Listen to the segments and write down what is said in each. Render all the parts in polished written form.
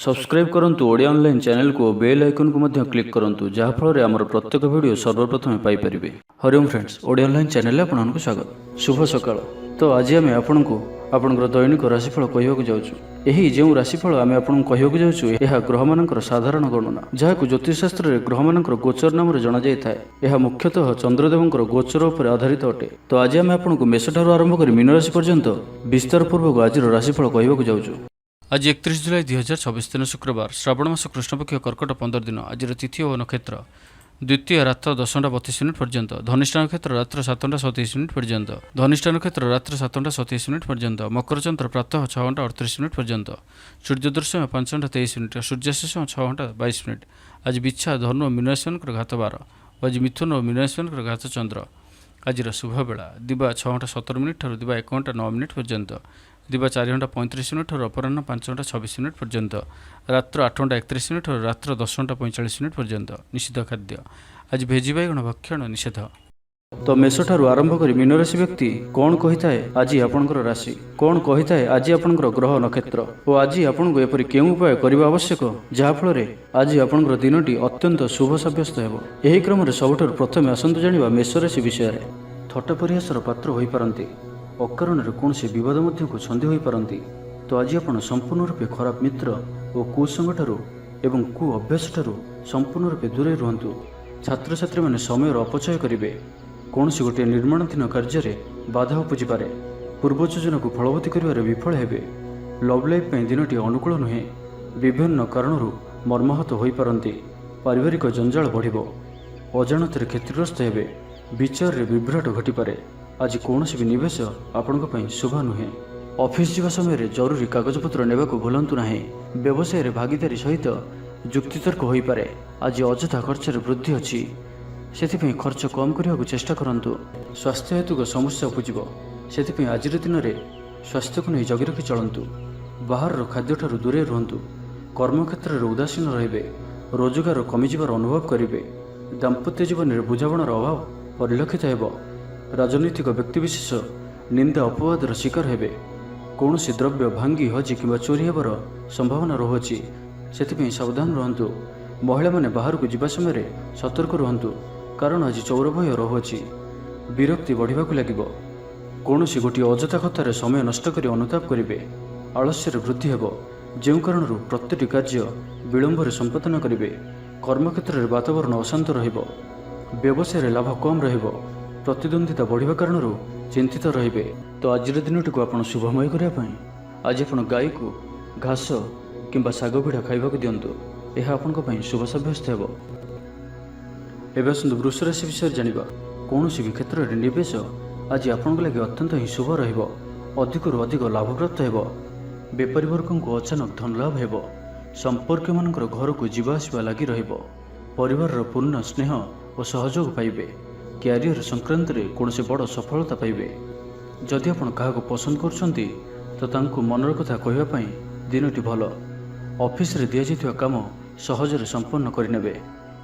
Subscribe करंतु Odia online channel को bell icon को मध्य क्लिक करंतु जहाँ फल आमर प्रत्येक वीडियो सर्वप्रथम Piper. Hariom friends, Odia online channel आपको स्वागत। शुभ सकाळ। तो आज आम आपको आपंकर दैनिक राशिफल कहवाक जाऊँ। यही जो राशिफल आम आपको कहवाक जाऊँ यह ग्रह मानकर साधारण गणना जहाँ ज्योतिषशास्त्र में ग्रह मानकर गोचर नाम जना जाए। यह मुख्यतः चंद्रदेवंकर गोचर पर आधारित अटे। तो आज आम आपको मेष ठारू आरंभ कर मीन राशि पर्यंत विस्तार पूर्वक आज राशिफल कहवाक जाऊँ। आज 31 जुलाई 2024 दिन शुक्रवार, श्रावण मास कृष्णपक्ष कर्कट 15 दिन। आज तिथि और नक्षत्र द्वितीय रात्र 10:32 पर्यंत, धनिष्ठा नक्षत्र रात्र 7:27 पर्यंत, धनिष्ठा नक्षत्र रात्र 7:27 पर्यंत, मकर चंद्र प्रातः 6:38 पर्यंत, सूर्यदर्शन 5:23, सूर्यास्त 6:22। आज बिच्छा धनु मीन राशि घात 12, आज मिथुन और मीन राशि घात चंद्र। आज शुभ बेला दिवा 6:17 ठार दिवा 1:09 पर्यंत, दिवा 4:35 ठार अपराह्न 5:26 पर्यंत, रात्र 8:31 ठार रात्र 10:45 पर्यंत। निषिद्ध खाद्य आज भेजी बैगण भक्षण निषेध। तो मेष ठारू आरंभ कर मीन राशि व्यक्ति कौन कही थाए आज आपंकर राशि, कौन कही थाए आज आपंकर ग्रह नक्षत्र और आज आपको एपरि केउं उपाय करबा आवश्यक जहाँ फल आज आपंकर दिनटी अत्यंत शुभ सब्यस्त हेबो। एही क्रम रे सबठारु प्रथमे आसंतु जानिबा मेष राशि विषय। थट्टा परिहासर पात्र होई पारंती, अकारण कौन से बद मध्य छंदी हो पारती। तो आज आप संपूर्ण रूपे खराब मित्र और कुसंग ठारू एवं कु अभ्यास ठारू संपूर्ण रूपे दूरे रुहतु। छात्र छात्री मैंने समय अपचय करेंगे। कौन सी गोटे निर्माणाधीन कार्य बाधा उपजी पारे। पूर्व योजना को फलवती कर विफल हेबे। लव लाइफ दिनटी अनुकूल नुहे। विभिन्न कारणों मर्माहत हो पारती। पारिवारिक जंजाल बढ़िबो। अजाणत क्षतिग्रस्त हेबे। विचार रे विभ्राट घटीपे। आज कौन भी निवेश आपण शुभ नुहे। ऑफिस जावा समय जरूरी कागजपत्र नेबा को भूलंतु नाही। व्यवसाय रे भागीदारी सहित जुक्तितर्क हो पारे। आज अଯଥା खर्च वृद्धि अच्छी, से खर्च कम करने को चेष्टा करंतु। स्वास्थ्य हेतु समस्या उपजीव, से आज दिन में स्वास्थ्य को नहीं जगी रखी चलतु। बाहर खाद्य ठारू दूरे रुहतु। कर्मक्षेत्र में उदासीन रे। रोजगार कमिजार अनुभव करेंगे। दाम्पत्य जीवन में बुझामणार अभाव परिलक्षित हेब। राजनैतिक व्यक्तिविशेष निंदा अपवादर शिकार हेबे। कौन सी द्रव्य भांगी हजि कि चोरी हेबार संभावना रहुछि, से सावधान रहंतु। महिला माने बाहर को जीवा समय सतर्क रहंतु, कारण आज चौर भय रहुछि। विरक्ति बढ़िबा को लागिबो। कौन सी गोटे अଯଥା कथार समय नष्ट कर अनुताप करेंगे। आलस्य वृद्धि हेब, जो कारण प्रत्येक कार्य विलंब संपादन करेंगे। कर्मक्षेत्र में वातावरण अशांत रहिबो। व्यवसाय लाभ कम रहिबो। प्रतिद्वंदिता बढ़िबा कारण चिंतित रहिबे। तो आज दिनटी को आप शुभमय करने आज आप गाई को घास किंबा शाग पिठा खाइबाक दिंतु। यह आपण शुभ सब्यस्त हेब। एवं आसतु वृष राशि विषय जानिबा। कौन भी क्षेत्र में निवेश आज आपण लगे अत्यंत ही शुभ रहिबो। अधिकरु अधिक लाभ प्राप्त हेब। बेपारी वर्ग को अचानक धन लाभ हेब। संपर्क मानकर घर को जीवा आसवा लगी रहिबो। परिवार पूर्ण स्नेह और सहयोग पाइबे। क्यारियर संक्रांत रे कौन से बड़ सफलता पाइबे। जदि आपण क्या पसंद करछंती तो तांको मनर कथा कहवाई दिनटी भल। ऑफिस रे दिया जाइथिबा काम सहजरे संपन्न करिनेबे।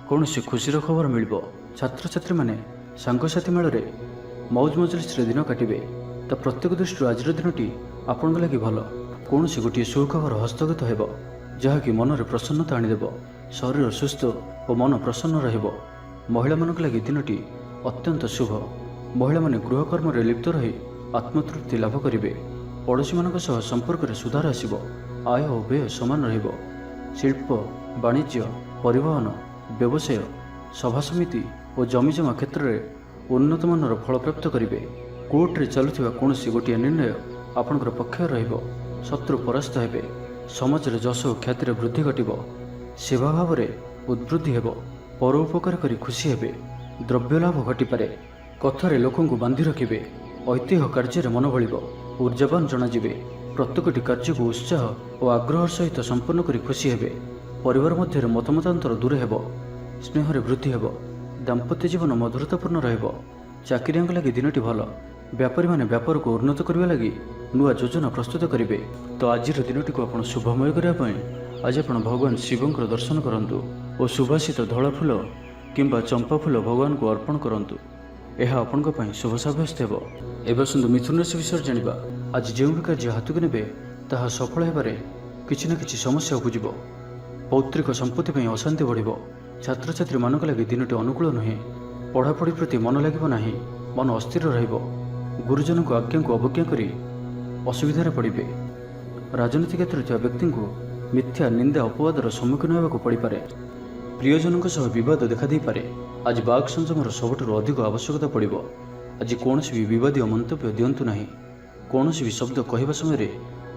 कौन से खुशीर खबर मिलिबो। छात्र छात्री माने सांगसाथी मेल रे मौज मजलिस रे दिन काटिबे। तो प्रत्येक दृष्टि आज दिनटी आपण लगी भल। कौन से गोटे सुखबर हस्तगत हेब, जहाँकि मनरे प्रसन्नता आनिदेब। शरीर सुस्थ और मन प्रसन्न रहिबो। महिला मानक लगी दिनटी अत्यंत शुभ। महिला माने गृहकर्म रे लिप्त रही आत्मतृप्ति लाभ करेंगे। पड़ोशी मानक सह संपर्क में सुधार आसिबो। आय और व्यय समान रहिबो। शिल्प वाणिज्य परिवहन व्यवसाय सभा समिति और जमीजमा क्षेत्र में उन्नत मानर फल प्राप्त करेंगे। कोर्ट रे चलुथिबा कौन गोटे निर्णय आपणकर पक्ष रहिबो। शत्रु परास्त हेबे। समाज रे जश और ख्याति वृद्धि घटिबो। सेवा भाव में उद्वृद्धि हेबो। परोपकार करी खुशी हेबे। द्रव्य लाभ घटिपारे। कथारे लोकंकु बांधि रखिबे। ऐतिह्य कार्य मन बलिबो। ऊर्जावान जनाजिबे। प्रत्येकटी कार्य को उत्साह और आग्रह सहित संपन्न करी खुशी हेबे। परिवार मध्य मतमतांतर दूर हेबो। स्नेह वृद्धि हेबो। दाम्पत्य जीवन मधुरतापूर्ण रहिबो। चाकरियां लगी दिनटी भल। व्यापारी माने व्यापार को उन्नत करने लगी नुआ योजना प्रस्तुत करेंगे। तो आज दिनटी को आप शुभमय करने आज आप भगवान शिवंकर दर्शन करंतु और सुभाषित धला फूल किंबा चंपा फूल भगवान को अर्पण करंतु। यह आपण शुभ सब्यस्त हेब। एवं आसतु मिथुन राशि विषय जानिबा। आज जो भी कार्य हाथ को नेबे ताहा सफल हेबारे କିଛି ନା କିଛି ସମସ୍ୟା ଉପୁଜିବ। ପୌତ୍ରିକ ସମ୍ପତ୍ତି ପାଇଁ ଅଶାନ୍ତି ବଢ଼ିବ। ଛାତ୍ରଛାତ୍ରୀମାନଙ୍କ ଲାଗି ଦିନଟି ଅନୁକୂଳ ନୁହେଁ। ପଢ଼ାପଢ଼ି ପ୍ରତି ମନ ଲାଗିବ ନାହିଁ। ମନ ଅସ୍ଥିର ରହିବ। ଗୁରୁଜନଙ୍କ ଆଜ୍ଞାକୁ ଅବଜ୍ଞା କରି ଅସୁବିଧାରେ ପଡ଼ିବେ। ରାଜନୀତି କ୍ଷେତ୍ରରେ ଥିବା ବ୍ୟକ୍ତିଙ୍କୁ ମିଥ୍ୟା ନିନ୍ଦା ଅପବାଦର ସମ୍ମୁଖୀନ ହେବାକୁ ପଡ଼ିପାରେ। ପ୍ରିୟଜନଙ୍କ ସହ ବିବାଦ ଦେଖାଦେଇପାରେ। ଆଜି ବାକ୍ ସଂଯମର ସବୁଠାରୁ ଅଧିକ ଆବଶ୍ୟକତା ପଡ଼ିବ। ଆଜି କୌଣସି ବି ବିବାଦୀୟ ମନ୍ତବ୍ୟ ଦିଅନ୍ତୁ ନାହିଁ। କୌଣସି ବି ଶବ୍ଦ କହିବା ସମୟରେ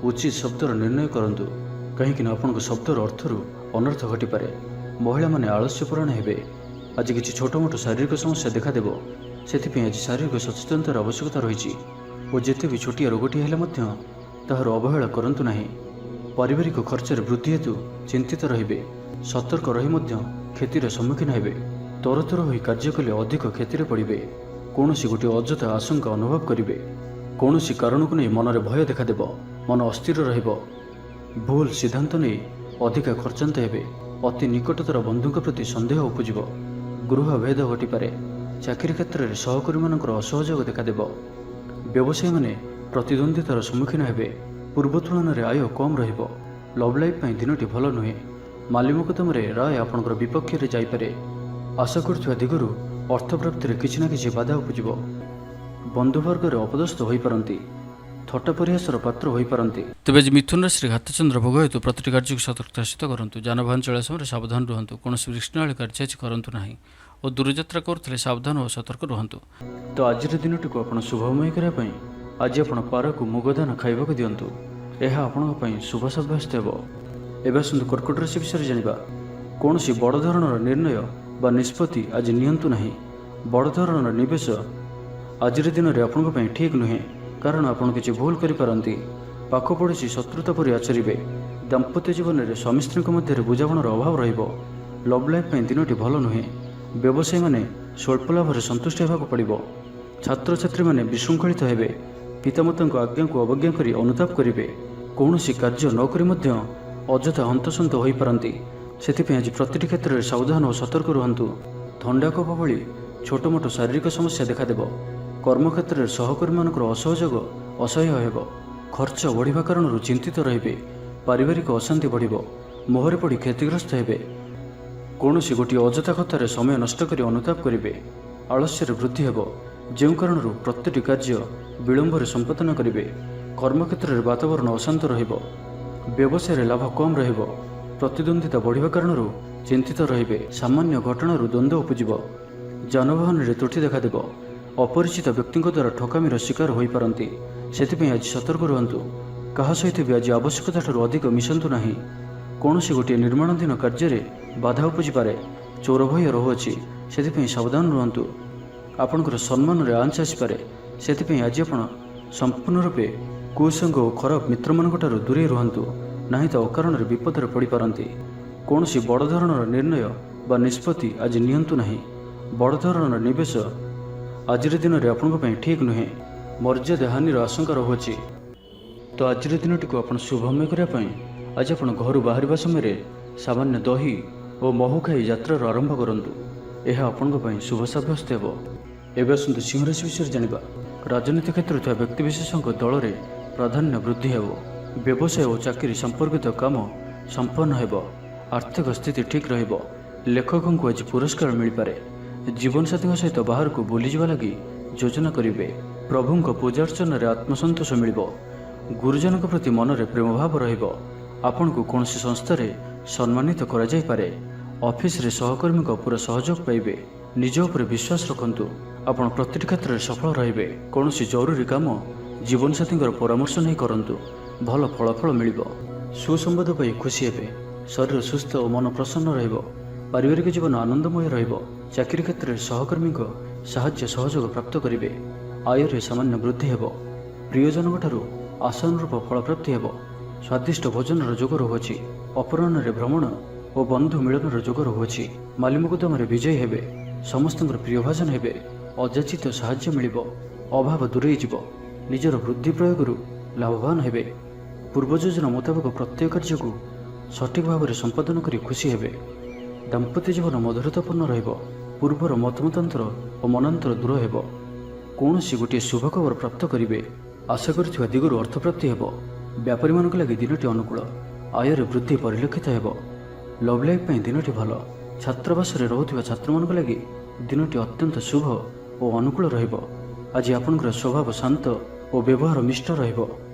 ଉଚିତ ଶବ୍ଦର ନିର୍ଣ୍ଣୟ କରନ୍ତୁ, କାହିଁକିନା ଆପଣଙ୍କ ଶବ୍ଦର ଅର୍ଥରୁ ଅନର୍ଥ ଘଟିପାରେ। ମହିଳାମାନେ ଆଳସ୍ୟପରାୟଣ ହେବେ। ଆଜି କିଛି ଛୋଟମୋଟ ଶାରୀରିକ ସମସ୍ୟା ଦେଖାଦେବ। ସେଥିପାଇଁ ଆଜି ଶାରୀରିକ ସଚେତନତାର ଆବଶ୍ୟକତା ରହିଛି ଓ ଯେତେ ବି ଛୋଟିଆ ରୋଗଟିଏ ହେଲେ ମଧ୍ୟ ତାହାର ଅବହେଳା କରନ୍ତୁ ନାହିଁ। ପାରିବାରିକ ଖର୍ଚ୍ଚରେ ବୃଦ୍ଧି ହେତୁ ଚିନ୍ତିତ ରହିବେ। ସତର୍କ ରହି ମଧ୍ୟ କ୍ଷତିର ସମ୍ମୁଖୀନ ହେବେ। ତରତର ହୋଇ କାର୍ଯ୍ୟ କଲେ ଅଧିକ କ୍ଷତିରେ ପଡ଼ିବେ। କୌଣସି ଗୋଟିଏ ଅଯଥା ଆଶଙ୍କା ଅନୁଭବ କରିବେ। କୌଣସି କାରଣକୁ ନେଇ ମନରେ ଭୟ ଦେଖାଦେବ। ମନ ଅସ୍ଥିର ରହିବ। ଭୁଲ ସିଦ୍ଧାନ୍ତ ନେଇ ଅଧିକା ଖର୍ଚ୍ଚାନ୍ତ ହେବେ। ଅତି ନିକଟତର ବନ୍ଧୁଙ୍କ ପ୍ରତି ସନ୍ଦେହ ଉପୁଜିବ। ଗୃହ ଭେଦ ଘଟିପାରେ। ଚାକିରି କ୍ଷେତ୍ରରେ ସହକର୍ମୀମାନଙ୍କର ଅସହଯୋଗ ଦେଖାଦେବ। ବ୍ୟବସାୟୀମାନେ ପ୍ରତିଦ୍ୱନ୍ଦ୍ୱିତାର ସମ୍ମୁଖୀନ ହେବେ। ପୂର୍ବ ତୁଳନାରେ ଆୟ କମ୍ ରହିବ। ଲଭ୍ ଲାଇଫ୍ ପାଇଁ ଦିନଟି ଭଲ ନୁହେଁ। ମାଲି ମୋକଦ୍ଦମାରେ ରାୟ ଆପଣଙ୍କର ବିପକ୍ଷରେ ଯାଇପାରେ। ଆଶା କରୁଥିବା ଦିଗରୁ ଅର୍ଥପ୍ରାପ୍ତିରେ କିଛି ନା କିଛି ବାଧା ଉପୁଜିବ। ବନ୍ଧୁବର୍ଗରେ ଅପଦସ୍ଥ ହୋଇପାରନ୍ତି। ଥଟ୍ଟା ପରିହାସର ପାତ୍ର ହୋଇପାରନ୍ତି। ତେବେ ଆଜି ମିଥୁନ ରାଶିରେ ଘାତଚନ୍ଦ୍ର ଭୋଗ ହେତୁ ପ୍ରତିଟି କାର୍ଯ୍ୟକୁ ସତର୍କତା ସହିତ କରନ୍ତୁ। ଯାନବାହନ ଚଳାଇବା ସମୟରେ ସାବଧାନ ରୁହନ୍ତୁ। କୌଣସି ବିଘ୍ନାଳି କାର୍ଯ୍ୟ ଆଜି କରନ୍ତୁ ନାହିଁ ଓ ଦୂରଯାତ୍ରା କରୁଥିଲେ ସାବଧାନ ଓ ସତର୍କ ରୁହନ୍ତୁ। ତ ଆଜିର ଦିନଟିକୁ ଆପଣ ଶୁଭମୟ କରିବା ପାଇଁ ଆଜି ଆପଣ ପାରାକୁ ମୁଗଦାନ ଖାଇବାକୁ ଦିଅନ୍ତୁ। ଏହା ଆପଣଙ୍କ ପାଇଁ ଶୁଭ ସାବ୍ୟସ୍ତ ହେବ। ଏବେ ଆସନ୍ତୁ କର୍କଟ ରାଶି ବିଷୟରେ ଜାଣିବା। କୌଣସି ବଡ଼ ଧରଣର ନିର୍ଣ୍ଣୟ ବା ନିଷ୍ପତ୍ତି ଆଜି ନିଅନ୍ତୁ ନାହିଁ। ବଡ଼ ଧରଣର ନିବେଶ ଆଜିର ଦିନରେ ଆପଣଙ୍କ ପାଇଁ ଠିକ୍ ନୁହେଁ, କାରଣ ଆପଣ କିଛି ଭୁଲ କରିପାରନ୍ତି। ପାଖ ପଡ଼ୋଶୀ ଶତ୍ରୁତା ପରି ଆଚରିବେ। ଦାମ୍ପତ୍ୟ ଜୀବନରେ ସ୍ୱାମୀ ସ୍ତ୍ରୀଙ୍କ ମଧ୍ୟରେ ବୁଝାମଣାର ଅଭାବ ରହିବ। ଲଭ୍ ଲାଇଫ୍ ପାଇଁ ଦିନଟି ଭଲ ନୁହେଁ। ବ୍ୟବସାୟୀମାନେ ସ୍ୱଳ୍ପ ଲାଭରେ ସନ୍ତୁଷ୍ଟ ହେବାକୁ ପଡ଼ିବ। ଛାତ୍ରଛାତ୍ରୀମାନେ ବିଶୃଙ୍ଖଳିତ ହେବେ। ପିତାମାତାଙ୍କ ଆଜ୍ଞାକୁ ଅବଜ୍ଞା କରି ଅନୁତାପ କରିବେ। କୌଣସି କାର୍ଯ୍ୟ ନ କରି ମଧ୍ୟ ଅଯଥା ହନ୍ତସନ୍ତ ହୋଇପାରନ୍ତି। ସେଥିପାଇଁ ଆଜି ପ୍ରତିଟି କ୍ଷେତ୍ରରେ ସାବଧାନ ଓ ସତର୍କ ରୁହନ୍ତୁ। ଥଣ୍ଡା କଫ ଭଳି ଛୋଟମୋଟ ଶାରୀରିକ ସମସ୍ୟା ଦେଖାଦେବ। କର୍ମକ୍ଷେତ୍ରରେ ସହକର୍ମୀମାନଙ୍କର ଅସହଯୋଗ ଅସହ୍ୟ ହେବ। ଖର୍ଚ୍ଚ ବଢ଼ିବା କାରଣରୁ ଚିନ୍ତିତ ରହିବେ। ପାରିବାରିକ ଅଶାନ୍ତି ବଢ଼ିବ। ମୋହରେ ପଡ଼ି କ୍ଷତିଗ୍ରସ୍ତ ହେବେ। କୌଣସି ଗୋଟିଏ ଅଯଥା କଥାରେ ସମୟ ନଷ୍ଟ କରି ଅନୁତାପ କରିବେ। ଆଳସ୍ୟରେ ବୃଦ୍ଧି ହେବ, ଯେଉଁ କାରଣରୁ ପ୍ରତିଟି କାର୍ଯ୍ୟ ବିଳମ୍ବରେ ସମ୍ପାଦନ କରିବେ। କର୍ମକ୍ଷେତ୍ରରେ ବାତାବରଣ ଅଶାନ୍ତ ରହିବ। ବ୍ୟବସାୟରେ ଲାଭ କମ୍ ରହିବ। ପ୍ରତିଦ୍ୱନ୍ଦ୍ୱିତା ବଢ଼ିବା କାରଣରୁ ଚିନ୍ତିତ ରହିବେ। ସାମାନ୍ୟ ଘଟଣାରୁ ଦ୍ୱନ୍ଦ୍ୱ ଉପୁଜିବ। ଯାନବାହନରେ ତ୍ରୁଟି ଦେଖାଦେବ। ଅପରିଚିତ ବ୍ୟକ୍ତିଙ୍କ ଦ୍ୱାରା ଠକାମିର ଶିକାର ହୋଇପାରନ୍ତି। ସେଥିପାଇଁ ଆଜି ସତର୍କ ରୁହନ୍ତୁ। କାହା ସହିତ ବି ଆଜି ଆବଶ୍ୟକତାଠାରୁ ଅଧିକ ମିଶନ୍ତୁ ନାହିଁ। କୌଣସି ଗୋଟିଏ ନିର୍ମାଣାଧୀନ କାର୍ଯ୍ୟରେ ବାଧା ଉପୁଜିପାରେ। ଚୋର ଭୟ ରହୁଅଛି, ସେଥିପାଇଁ ସାବଧାନ ରୁହନ୍ତୁ। ଆପଣଙ୍କର ସମ୍ମାନରେ ଆଞ୍ଚ ଆସିପାରେ। ସେଥିପାଇଁ ଆଜି ଆପଣ ସମ୍ପୂର୍ଣ୍ଣ ରୂପେ କୁସଙ୍ଗ ଓ ଖରାପ ମିତ୍ରମାନଙ୍କଠାରୁ ଦୂରେଇ ରୁହନ୍ତୁ, ନାହିଁ ତ ଅକାରଣରେ ବିପଦରେ ପଡ଼ିପାରନ୍ତି। କୌଣସି ବଡ଼ ଧରଣର ନିର୍ଣ୍ଣୟ ବା ନିଷ୍ପତ୍ତି ଆଜି ନିଅନ୍ତୁ ନାହିଁ। ବଡ଼ ଧରଣର ନିବେଶ ଆଜିର ଦିନରେ ଆପଣଙ୍କ ପାଇଁ ଠିକ୍ ନୁହେଁ। ମର୍ଯ୍ୟାଦା ହାନିର ଆଶଙ୍କା ରହୁଅଛି। ତ ଆଜିର ଦିନଟିକୁ ଆପଣ ଶୁଭମୟ କରିବା ପାଇଁ ଆଜି ଆପଣ ଘରୁ ବାହାରିବା ସମୟରେ ସାମାନ୍ୟ ଦହି ଓ ମହୁ ଖାଇ ଯାତ୍ରାର ଆରମ୍ଭ କରନ୍ତୁ। ଏହା ଆପଣଙ୍କ ପାଇଁ ଶୁଭ ସାବ୍ୟସ୍ତ ହେବ। ଏବେ ଆସନ୍ତୁ ସିଂହ ରାଶି ବିଷୟରେ ଜାଣିବା। ରାଜନୀତି କ୍ଷେତ୍ରରେ ଥିବା ବ୍ୟକ୍ତିବିଶେଷଙ୍କ ଦଳରେ ପ୍ରାଧାନ୍ୟ ବୃଦ୍ଧି ହେବ। ବ୍ୟବସାୟ ଓ ଚାକିରି ସମ୍ପର୍କିତ କାମ ସମ୍ପନ୍ନ ହେବ। ଆର୍ଥିକ ସ୍ଥିତି ଠିକ୍ ରହିବ। ଲେଖକଙ୍କୁ ଆଜି ପୁରସ୍କାର ମିଳିପାରେ। ଜୀବନସାଥୀଙ୍କ ସହିତ ବାହାରକୁ ବୁଲିଯିବା ଲାଗି ଯୋଜନା କରିବେ। ପ୍ରଭୁଙ୍କ ପୂଜାର୍ଚ୍ଚନାରେ ଆତ୍ମସନ୍ତୋଷ ମିଳିବ। ଗୁରୁଜନଙ୍କ ପ୍ରତି ମନରେ ପ୍ରେମଭାବ ରହିବ। ଆପଣଙ୍କୁ କୌଣସି ସଂସ୍ଥାରେ ସମ୍ମାନିତ କରାଯାଇପାରେ। ଅଫିସରେ ସହକର୍ମୀଙ୍କ ପୁରା ସହଯୋଗ ପାଇବେ। ନିଜ ଉପରେ ବିଶ୍ୱାସ ରଖନ୍ତୁ। ଆପଣ ପ୍ରତିଟି କ୍ଷେତ୍ରରେ ସଫଳ ରହିବେ। କୌଣସି ଜରୁରୀ କାମ ଜୀବନସାଥୀଙ୍କର ପରାମର୍ଶ ନେଇ କରନ୍ତୁ। ଭଲ ଫଳାଫଳ ମିଳିବ। ସୁସମ୍ବାଦ ପାଇ ଖୁସି ହେବେ। ଶରୀର ସୁସ୍ଥ ଓ ମନ ପ୍ରସନ୍ନ ରହିବ। ପାରିବାରିକ ଜୀବନ ଆନନ୍ଦମୟ ରହିବ। ଚାକିରି କ୍ଷେତ୍ରରେ ସହକର୍ମୀଙ୍କ ସାହାଯ୍ୟ ସହଯୋଗ ପ୍ରାପ୍ତ କରିବେ। ଆୟରେ ସାମାନ୍ୟ ବୃଦ୍ଧି ହେବ। ପ୍ରିୟଜନଙ୍କଠାରୁ ଆଶାନୁରୂପ ଫଳପ୍ରାପ୍ତି ହେବ। ସ୍ୱାଦିଷ୍ଟ ଭୋଜନର ଯୋଗ ରହୁଅଛି। ଅପରାହ୍ନରେ ଭ୍ରମଣ ଓ ବନ୍ଧୁ ମିଳନର ଯୋଗ ରହୁଅଛି। ମାଲି ମୋକଦ୍ଦମାରେ ବିଜୟୀ ହେବେ। ସମସ୍ତଙ୍କର ପ୍ରିୟଭାଜନ ହେବେ। ଅଯାଚିତ ସାହାଯ୍ୟ ମିଳିବ। ଅଭାବ ଦୂରେଇ ଯିବ। ନିଜର ବୁଦ୍ଧି ପ୍ରୟୋଗରୁ ଲାଭବାନ ହେବେ। ପୂର୍ବ ଯୋଜନା ମୁତାବକ ପ୍ରତ୍ୟେକ କାର୍ଯ୍ୟକୁ ସଠିକ୍ ଭାବରେ ସମ୍ପାଦନ କରି ଖୁସି ହେବେ। ଦାମ୍ପତ୍ୟ ଜୀବନ ମଧୁରତାପୂର୍ଣ୍ଣ ରହିବ। ପୂର୍ବର ମତମତାନ୍ତର ଓ ମନାନ୍ତର ଦୂର ହେବ। କୌଣସି ଗୋଟିଏ ଶୁଭ ଖବର ପ୍ରାପ୍ତ କରିବେ। ଆଶା କରିଥିବା ଦିଗରୁ ଅର୍ଥପ୍ରାପ୍ତି ହେବ। ବ୍ୟାପାରୀମାନଙ୍କ ଲାଗି ଦିନଟି ଅନୁକୂଳ। ଆୟରେ ବୃଦ୍ଧି ପରିଲକ୍ଷିତ ହେବ। ଲଭ୍ ଲାଇଫ୍ ପାଇଁ ଦିନଟି ଭଲ। ଛାତ୍ରାବାସରେ ରହୁଥିବା ଛାତ୍ରମାନଙ୍କ ଲାଗି ଦିନଟି ଅତ୍ୟନ୍ତ ଶୁଭ ଓ ଅନୁକୂଳ ରହିବ। ଆଜି ଆପଣଙ୍କର ସ୍ୱଭାବ ଶାନ୍ତ ଓ ବ୍ୟବହାର ମିଷ୍ଟ ରହିବ।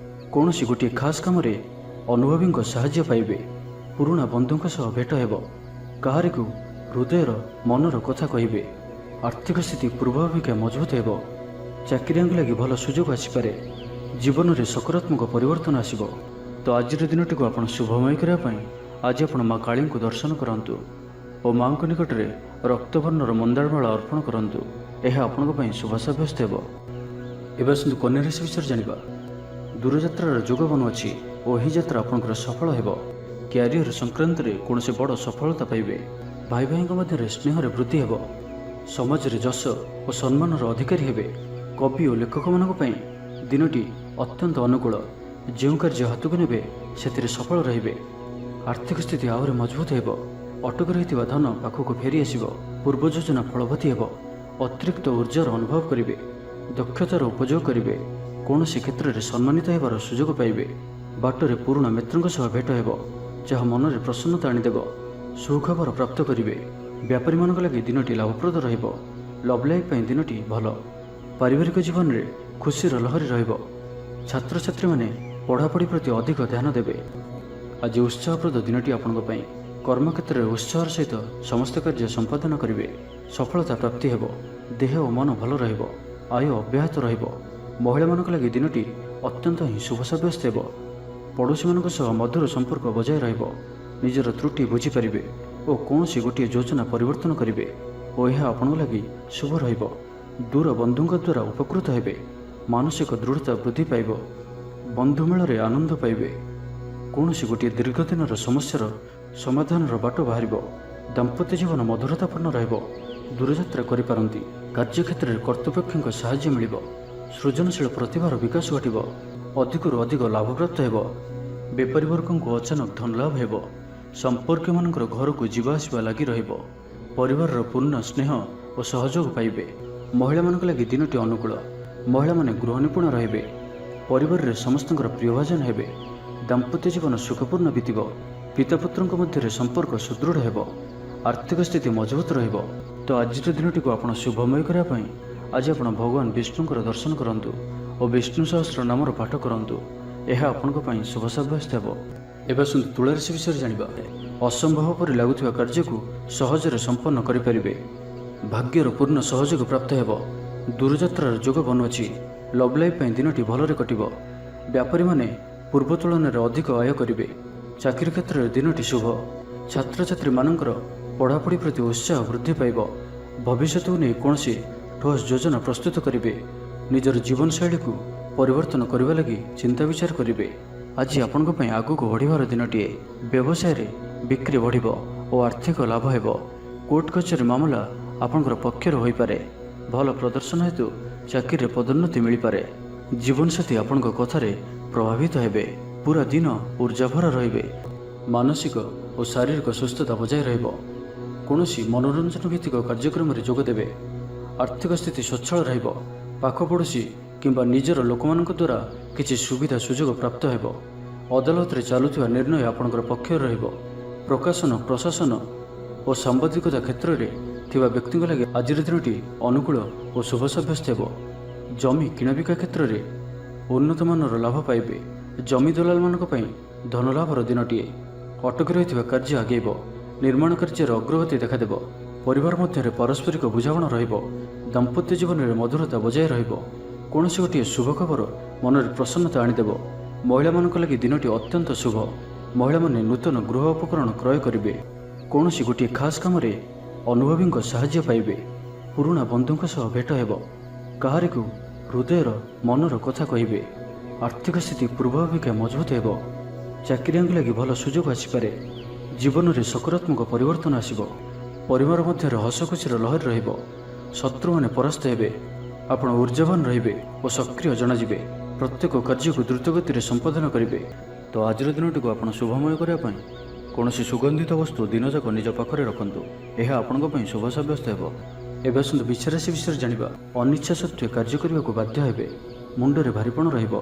କୌଣସି ଗୋଟିଏ ଖାସ୍ କାମରେ ଅନୁଭବୀଙ୍କ ସାହାଯ୍ୟ ପାଇବେ। ପୁରୁଣା ବନ୍ଧୁଙ୍କ ସହ ଭେଟ ହେବ। କାହାରିକୁ ହୃଦୟର ମନର କଥା କହିବେ। ଆର୍ଥିକ ସ୍ଥିତି ପୂର୍ବ ଅପେକ୍ଷା ମଜବୁତ ହେବ। ଚାକିରିଆଙ୍କ ଲାଗି ଭଲ ସୁଯୋଗ ଆସିପାରେ। ଜୀବନରେ ସକାରାତ୍ମକ ପରିବର୍ତ୍ତନ ଆସିବ। ତ ଆଜିର ଦିନଟିକୁ ଆପଣ ଶୁଭମୟ କରିବା ପାଇଁ ଆଜି ଆପଣ ମା କାଳୀଙ୍କୁ ଦର୍ଶନ କରନ୍ତୁ ଓ ମାଙ୍କ ନିକଟରେ ରକ୍ତବର୍ଣ୍ଣର ମନ୍ଦାରମାଳା ଅର୍ପଣ କରନ୍ତୁ। ଏହା ଆପଣଙ୍କ ପାଇଁ ଶୁଭ ସାବ୍ୟସ୍ତ ହେବ। ଏବେ ଆସନ୍ତୁ କନ୍ୟା ରାଶି ବିଷୟରେ ଜାଣିବା। ଦୂରଯାତ୍ରାର ଯୋଗ ବନୁଅଛି ଓ ଏହି ଯାତ୍ରା ଆପଣଙ୍କର ସଫଳ ହେବ। କ୍ୟାରିୟର ସଂକ୍ରାନ୍ତରେ କୌଣସି ବଡ଼ ସଫଳତା ପାଇବେ। ଭାଇ ଭାଇଙ୍କ ମଧ୍ୟରେ ସ୍ନେହରେ ବୃଦ୍ଧି ହେବ। ସମାଜରେ ଯଶ ଓ ସମ୍ମାନର ଅଧିକାରୀ ହେବେ। କବି ଓ ଲେଖକମାନଙ୍କ ପାଇଁ ଦିନଟି ଅତ୍ୟନ୍ତ ଅନୁକୂଳ। ଯେଉଁ କାର୍ଯ୍ୟ ହାତକୁ ନେବେ ସେଥିରେ ସଫଳ ରହିବେ। ଆର୍ଥିକ ସ୍ଥିତି ଆହୁରି ମଜବୁତ ହେବ। ଅଟକି ରହିଥିବା ଧନ ପାଖକୁ ଫେରି ଆସିବ। ପୂର୍ବ ଯୋଜନା ଫଳବତୀ ହେବ। ଅତିରିକ୍ତ ଉର୍ଜାର ଅନୁଭବ କରିବେ। ଦକ୍ଷତାର ଉପଯୋଗ କରିବେ। କୌଣସି କ୍ଷେତ୍ରରେ ସମ୍ମାନିତ ହେବାର ସୁଯୋଗ ପାଇବେ। ବାଟରେ ପୁରୁଣା ମିତ୍ରଙ୍କ ସହ ଭେଟ ହେବ, ଯାହା ମନରେ ପ୍ରସନ୍ନତା ଆଣିଦେବ। ସୁଖବର ପ୍ରାପ୍ତ କରିବେ। ବ୍ୟାପାରୀମାନଙ୍କ ଲାଗି ଦିନଟି ଲାଭପ୍ରଦ ରହିବ। ଲଭ୍ ଲାଇଫ୍ ପାଇଁ ଦିନଟି ଭଲ। ପାରିବାରିକ ଜୀବନରେ ଖୁସିର ଲହରୀ ରହିବ। ଛାତ୍ରଛାତ୍ରୀମାନେ ପଢ଼ାପଢ଼ି ପ୍ରତି ଅଧିକ ଧ୍ୟାନ ଦେବେ। ଆଜି ଉତ୍ସାହପ୍ରଦ ଦିନଟି ଆପଣଙ୍କ ପାଇଁ। କର୍ମକ୍ଷେତ୍ରରେ ଉତ୍ସାହର ସହିତ ସମସ୍ତ କାର୍ଯ୍ୟ ସମ୍ପାଦନ କରିବେ। ସଫଳତା ପ୍ରାପ୍ତି ହେବ। ଦେହ ଓ ମନ ଭଲ ରହିବ। ଆୟ ଅବ୍ୟାହତ ରହିବ। ମହିଳାମାନଙ୍କ ଲାଗି ଦିନଟି ଅତ୍ୟନ୍ତ ହିଁ ଶୁଭ ସାବ୍ୟସ୍ତ ହେବ। ପଡ଼ୋଶୀମାନଙ୍କ ସହ ମଧୁର ସମ୍ପର୍କ ବଜାୟ ରହିବ। ନିଜର ତ୍ରୁଟି ବୁଝିପାରିବେ ଓ କୌଣସି ଗୋଟିଏ ଯୋଜନା ପରିବର୍ତ୍ତନ କରିବେ ଓ ଏହା ଆପଣଙ୍କ ଲାଗି ଶୁଭ ରହିବ। ଦୂର ବନ୍ଧୁଙ୍କ ଦ୍ୱାରା ଉପକୃତ ହେବେ। ମାନସିକ ଦୃଢ଼ତା ବୃଦ୍ଧି ପାଇବ। ବନ୍ଧୁମେଳରେ ଆନନ୍ଦ ପାଇବେ। କୌଣସି ଗୋଟିଏ ଦୀର୍ଘଦିନର ସମସ୍ୟାର ସମାଧାନର ବାଟ ବାହାରିବ। ଦାମ୍ପତ୍ୟ ଜୀବନ ମଧୁରତାପୂର୍ଣ୍ଣ ରହିବ। ଦୂରଯାତ୍ରା କରିପାରନ୍ତି। କାର୍ଯ୍ୟକ୍ଷେତ୍ରରେ କର୍ତ୍ତୃପକ୍ଷଙ୍କ ସାହାଯ୍ୟ ମିଳିବ। ସୃଜନଶୀଳ ପ୍ରତିଭାର ବିକାଶ ଘଟିବ। ଅଧିକରୁ ଅଧିକ ଲାଭପ୍ରାପ୍ତ ହେବ। ବେପାରୀ ବର୍ଗଙ୍କୁ ଅଚାନକ ଧନଲାଭ ହେବ। ସମ୍ପର୍କୀୟମାନଙ୍କର ଘରକୁ ଯିବା ଆସିବା ଲାଗି ରହିବ। ପରିବାରର ପୂର୍ଣ୍ଣ ସ୍ନେହ ଓ ସହଯୋଗ ପାଇବେ। ମହିଳାମାନଙ୍କ ଲାଗି ଦିନଟି ଅନୁକୂଳ। ମହିଳାମାନେ ଗୃହ ନିପୁଣ ରହିବେ। ପରିବାରରେ ସମସ୍ତଙ୍କର ପ୍ରିୟଭାଜନ ହେବେ। ଦାମ୍ପତ୍ୟ ଜୀବନ ସୁଖପୂର୍ଣ୍ଣ ବିତିବ। ପିତାପୁତ୍ରଙ୍କ ମଧ୍ୟରେ ସମ୍ପର୍କ ସୁଦୃଢ଼ ହେବ। ଆର୍ଥିକ ସ୍ଥିତି ମଜବୁତ ରହିବ। ତ ଆଜିର ଦିନଟିକୁ ଆପଣ ଶୁଭମୟ କରିବା ପାଇଁ ଆଜି ଆପଣ ଭଗବାନ ବିଷ୍ଣୁଙ୍କର ଦର୍ଶନ କରନ୍ତୁ ଓ ବିଷ୍ଣୁ ସହସ୍ର ନାମର ପାଠ କରନ୍ତୁ। ଏହା ଆପଣଙ୍କ ପାଇଁ ଶୁଭ ସାବ୍ୟସ୍ତ ହେବ। ଏବେ ଆସନ୍ତୁ ତୁଳା ରାଶି ବିଷୟରେ ଜାଣିବା। ଅସମ୍ଭବ ପରି ଲାଗୁଥିବା କାର୍ଯ୍ୟକୁ ସହଜରେ ସମ୍ପନ୍ନ କରିପାରିବେ। ଭାଗ୍ୟର ପୂର୍ଣ୍ଣ ସହଯୋଗ ପ୍ରାପ୍ତ ହେବ। ଦୂରଯାତ୍ରାର ଯୋଗ ବନୁଅଛି। ଲଭ୍ ଲାଇଫ୍ ପାଇଁ ଦିନଟି ଭଲରେ କଟିବ। ବ୍ୟାପାରୀମାନେ ପୂର୍ବ ତୁଳନାରେ ଅଧିକ ଆୟ କରିବେ। ଚାକିରି କ୍ଷେତ୍ରରେ ଦିନଟି ଶୁଭ। ଛାତ୍ରଛାତ୍ରୀମାନଙ୍କର ପଢ଼ାପଢ଼ି ପ୍ରତି ଉତ୍ସାହ ବୃଦ୍ଧି ପାଇବ। ଭବିଷ୍ୟତକୁ ନେଇ କୌଣସି ଠୋସ୍ ଯୋଜନା ପ୍ରସ୍ତୁତ କରିବେ। ନିଜର ଜୀବନଶୈଳୀକୁ ପରିବର୍ତ୍ତନ କରିବା ଲାଗି ଚିନ୍ତା ବିଚାର କରିବେ। ଆଜି ଆପଣଙ୍କ ପାଇଁ ଆଗକୁ ବଢ଼ିବାର ଦିନଟିଏ। ବ୍ୟବସାୟରେ ବିକ୍ରି ବଢ଼ିବ ଓ ଆର୍ଥିକ ଲାଭ ହେବ। କୋର୍ଟ କଚେରୀ ମାମଲା ଆପଣଙ୍କର ପକ୍ଷରେ ହୋଇପାରେ। ଭଲ ପ୍ରଦର୍ଶନ ହେତୁ ଚାକିରିରେ ପଦୋନ୍ନତି ମିଳିପାରେ। ଜୀବନସାଥୀ ଆପଣଙ୍କ କଥାରେ ପ୍ରଭାବିତ ହେବେ। ପୁରା ଦିନ ଉର୍ଜାଭରା ରହିବେ। ମାନସିକ ଓ ଶାରୀରିକ ସୁସ୍ଥତା ବଜାୟ ରହିବ। କୌଣସି ମନୋରଞ୍ଜନ ଭିତ୍ତିକ କାର୍ଯ୍ୟକ୍ରମରେ ଯୋଗ ଦେବେ। ଆର୍ଥିକ ସ୍ଥିତି ସ୍ୱଚ୍ଛଳ ରହିବ। ପାଖ ପଡ଼ୋଶୀ କିମ୍ବା ନିଜର ଲୋକମାନଙ୍କ ଦ୍ୱାରା କିଛି ସୁବିଧା ସୁଯୋଗ ପ୍ରାପ୍ତ ହେବ। ଅଦାଲତରେ ଚାଲୁଥିବା ନିର୍ଣ୍ଣୟ ଆପଣଙ୍କର ପକ୍ଷରେ ରହିବ। ପ୍ରକାଶନ, ପ୍ରଶାସନ ଓ ସାମ୍ବାଦିକତା କ୍ଷେତ୍ରରେ ଥିବା ବ୍ୟକ୍ତିଙ୍କ ଲାଗି ଆଜିର ଦିନଟି ଅନୁକୂଳ ଓ ଶୁଭ ସାବ୍ୟସ୍ତ ହେବ। ଜମି କିଣାବିକା କ୍ଷେତ୍ରରେ ଉନ୍ନତମାନର ଲାଭ ପାଇବେ। ଜମି ଦଲାଲମାନଙ୍କ ପାଇଁ ଧନଲାଭର ଦିନଟିଏ। ଅଟକି ରହିଥିବା କାର୍ଯ୍ୟ ଆଗେଇବ। ନିର୍ମାଣ କାର୍ଯ୍ୟର ଅଗ୍ରଗତି ଦେଖାଦେବ। ପରିବାର ମଧ୍ୟରେ ପାରସ୍ପରିକ ବୁଝାମଣା ରହିବ। ଦାମ୍ପତ୍ୟ ଜୀବନରେ ମଧୁରତା ବଜାୟ ରହିବ। କୌଣସି ଗୋଟିଏ ଶୁଭ ଖବର ମନରେ ପ୍ରସନ୍ନତା ଆଣିଦେବ। ମହିଳାମାନଙ୍କ ଲାଗି ଦିନଟି ଅତ୍ୟନ୍ତ ଶୁଭ। ମହିଳାମାନେ ନୂତନ ଗୃହ ଉପକରଣ କ୍ରୟ କରିବେ। କୌଣସି ଗୋଟିଏ ଖାସ୍ କାମରେ ଅନୁଭବୀଙ୍କ ସାହାଯ୍ୟ ପାଇବେ। ପୁରୁଣା ବନ୍ଧୁଙ୍କ ସହ ଭେଟ ହେବ। କାହାରିକୁ ହୃଦୟର ମନର କଥା କହିବେ। ଆର୍ଥିକ ସ୍ଥିତି ପୂର୍ବ ଅପେକ୍ଷା ମଜବୁତ ହେବ। ଚାକିରିଆଙ୍କ ଲାଗି ଭଲ ସୁଯୋଗ ଆସିପାରେ। ଜୀବନରେ ସକାରାତ୍ମକ ପରିବର୍ତ୍ତନ ଆସିବ। ପରିବାର ମଧ୍ୟରେ ହସଖୁସିର ଲହରୀ ରହିବ। ଶତ୍ରୁମାନେ ପରାସ୍ତ ହେବେ। ଆପଣ ଉର୍ଜାବାନ ରହିବେ ଓ ସକ୍ରିୟ ଜଣାଯିବେ। ପ୍ରତ୍ୟେକ କାର୍ଯ୍ୟକୁ ଦ୍ରୁତଗତିରେ ସମ୍ପାଦନ କରିବେ। ତ ଆଜିର ଦିନଟିକୁ ଆପଣ ଶୁଭମୟ କରିବା ପାଇଁ କୌଣସି ସୁଗନ୍ଧିତ ବସ୍ତୁ ଦିନଯାକ ନିଜ ପାଖରେ ରଖନ୍ତୁ। ଏହା ଆପଣଙ୍କ ପାଇଁ ଶୁଭ ସାବ୍ୟସ୍ତ ହେବ। ଏବେ ଆସନ୍ତୁ ବୃଷ ରାଶି ବିଷୟରେ ଜାଣିବା। ଅନିଚ୍ଛା ସତ୍ତ୍ୱେ କାର୍ଯ୍ୟ କରିବାକୁ ବାଧ୍ୟ ହେବେ। ମୁଣ୍ଡରେ ଭାରିପଣ ରହିବ।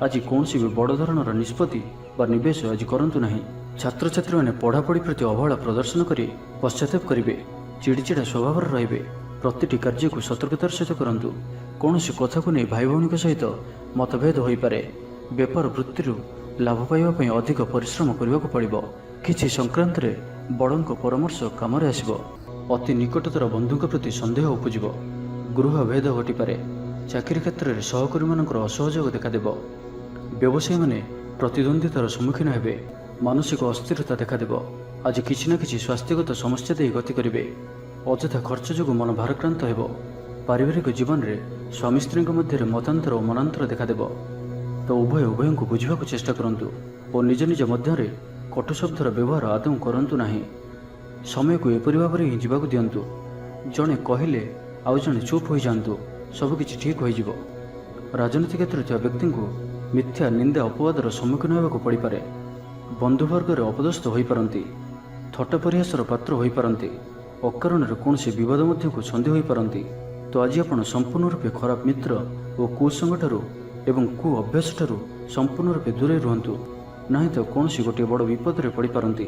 ଆଜି କୌଣସି ବି ବଡ଼ ଧରଣର ନିଷ୍ପତ୍ତି ବା ନିବେଶ ଆଜି କରନ୍ତୁ ନାହିଁ। ଛାତ୍ରଛାତ୍ରୀମାନେ ପଢ଼ାପଢ଼ି ପ୍ରତି ଅବହେଳା ପ୍ରଦର୍ଶନ କରି ପଶ୍ଚାତାପ କରିବେ, ଚିଡ଼ିଚିଡ଼ା ସ୍ୱଭାବର ରହିବେ। ପ୍ରତିଟି କାର୍ଯ୍ୟକୁ ସତର୍କତାର ସହିତ କରନ୍ତୁ। କୌଣସି କଥାକୁ ନେଇ ଭାଇ ଭଉଣୀଙ୍କ ସହିତ ମତଭେଦ ହୋଇପାରେ। ବେପାର ବୃତ୍ତିରୁ ଲାଭ ପାଇବା ପାଇଁ ଅଧିକ ପରିଶ୍ରମ କରିବାକୁ ପଡ଼ିବ। କିଛି ସଂକ୍ରାନ୍ତରେ ବଡ଼ଙ୍କ ପରାମର୍ଶ କାମରେ ଆସିବ। ଅତି ନିକଟତର ବନ୍ଧୁଙ୍କ ପ୍ରତି ସନ୍ଦେହ ଉପୁଜିବ। ଗୃହ ଭେଦ ଘଟିପାରେ। ଚାକିରି କ୍ଷେତ୍ରରେ ସହକର୍ମୀମାନଙ୍କର ଅସହଯୋଗ ଦେଖାଦେବ। ବ୍ୟବସାୟୀମାନେ ପ୍ରତିଦ୍ୱନ୍ଦ୍ୱିତାର ସମ୍ମୁଖୀନ ହେବେ। ମାନସିକ ଅସ୍ଥିରତା ଦେଖାଦେବ। ଆଜି କିଛି ନା କିଛି ସ୍ୱାସ୍ଥ୍ୟଗତ ସମସ୍ୟା ଦେଇ ଗତି କରିବେ। ଅଯଥା ଖର୍ଚ୍ଚ ଯୋଗୁଁ ମନ ଭାରାକ୍ରାନ୍ତ ହେବ। ପାରିବାରିକ ଜୀବନରେ ସ୍ୱାମୀ ସ୍ତ୍ରୀଙ୍କ ମଧ୍ୟରେ ମତାନ୍ତର ଓ ମନାନ୍ତର ଦେଖାଦେବ। ତ ଉଭୟଙ୍କୁ ବୁଝିବାକୁ ଚେଷ୍ଟା କରନ୍ତୁ ଓ ନିଜ ନିଜ ମଧ୍ୟରେ କଟୁ ଶବ୍ଦର ବ୍ୟବହାର ଆଦୌ କରନ୍ତୁ ନାହିଁ। ସମୟକୁ ଏପରି ଭାବରେ ହିଁ ଯିବାକୁ ଦିଅନ୍ତୁ। ଜଣେ କହିଲେ ଆଉ ଜଣେ ଚୁପ୍ ହୋଇଯାଆନ୍ତୁ, ସବୁକିଛି ଠିକ୍ ହୋଇଯିବ। ରାଜନୀତି କ୍ଷେତ୍ରରେ ଥିବା ବ୍ୟକ୍ତିଙ୍କୁ ମିଥ୍ୟା ନିନ୍ଦା ଅପବାଦର ସମ୍ମୁଖୀନ ହେବାକୁ ପଡ଼ିପାରେ। ବନ୍ଧୁବର୍ଗରେ ଅପଦସ୍ଥ ହୋଇପାରନ୍ତି। ଥଟ୍ଟା ପରିହାସର ପାତ୍ର ହୋଇପାରନ୍ତି। ଅକାରଣରେ କୌଣସି ବିବାଦ ମଧ୍ୟକୁ ଛନ୍ଦି ହୋଇପାରନ୍ତି। ତ ଆଜି ଆପଣ ସମ୍ପୂର୍ଣ୍ଣ ରୂପେ ଖରାପ ମିତ୍ର ଓ କୁସଙ୍ଗଠାରୁ ଏବଂ କୁ ଅଭ୍ୟାସଠାରୁ ସମ୍ପୂର୍ଣ୍ଣ ରୂପେ ଦୂରେଇ ରୁହନ୍ତୁ, ନାହିଁ ତ କୌଣସି ଗୋଟିଏ ବଡ଼ ବିପଦରେ ପଡ଼ିପାରନ୍ତି।